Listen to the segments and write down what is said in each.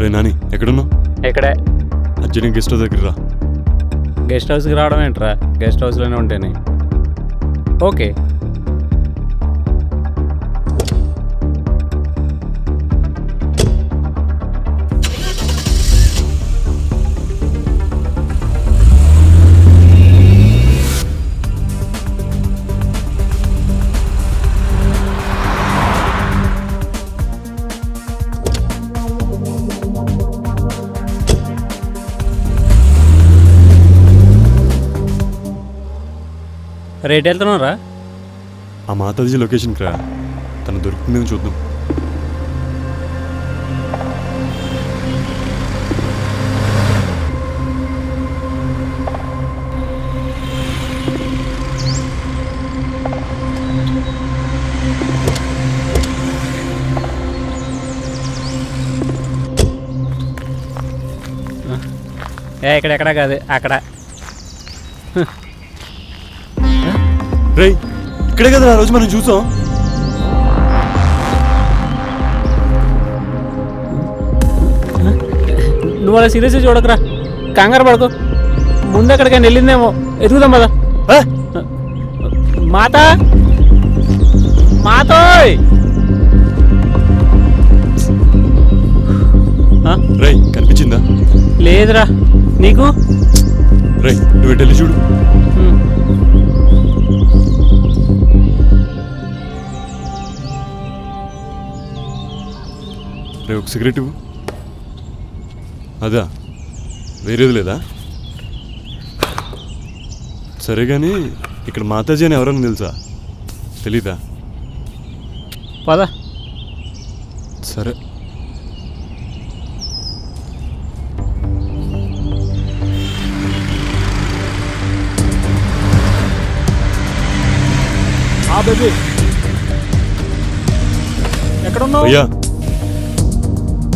రే నాని ఎక్కడున్నావు? ఎక్కడే Arjun guest house దగ్గర రా. గెస్ట్ హౌస్కి రావడం ఏంట్రా? గెస్ట్ హౌస్లోనే ఉంటేనే. ఓకే రేట్ వెళ్తున్నావు రా? ఆ మాతాజీ లొకేషన్కి రా, తను దొరుకుతుందేమో చూద్దాం. ఎక్కడెక్కడ కాదు అక్కడ. రే ఇక్కడే కదా ఆ రోజు మనం చూసాం. నువ్వు అలా సీరియస్గా చూడకరా, కంగారు పడుకో. ముందు ఎక్కడికైనా వెళ్ళిందేమో, ఎదుగుదాం కదా. మాత మాతోయ్ రే కనిపించిందా? లేదురా. నీకు? రే నువ్వు ఇటు వెళ్ళి చూడు. రే ఒక సిగరెట్ ఇవ్వు. అదా వేరేది లేదా? సరే కానీ ఇక్కడ మాతాజీ అని ఎవరన్నా తెలుసా? తెలీదా? పద. సరే బేబీ ఎక్కడున్నావు? భయ్యా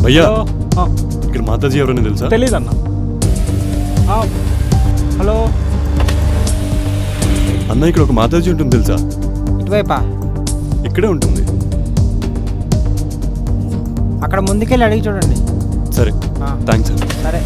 భయ్యా ఇక్కడ మాతాజీ ఎవరన్నా తెలుసా? తెలీదన్నా. హలో అన్న, ఇక్కడ ఒక మాతాజీ ఉంటుంది తెలుసా? ఇటువైపా? ఇక్కడే ఉంటుంది. అక్కడ ముందుకెళ్ళి అడిగి చూడండి. సరే థ్యాంక్స్ అన్న. సరే.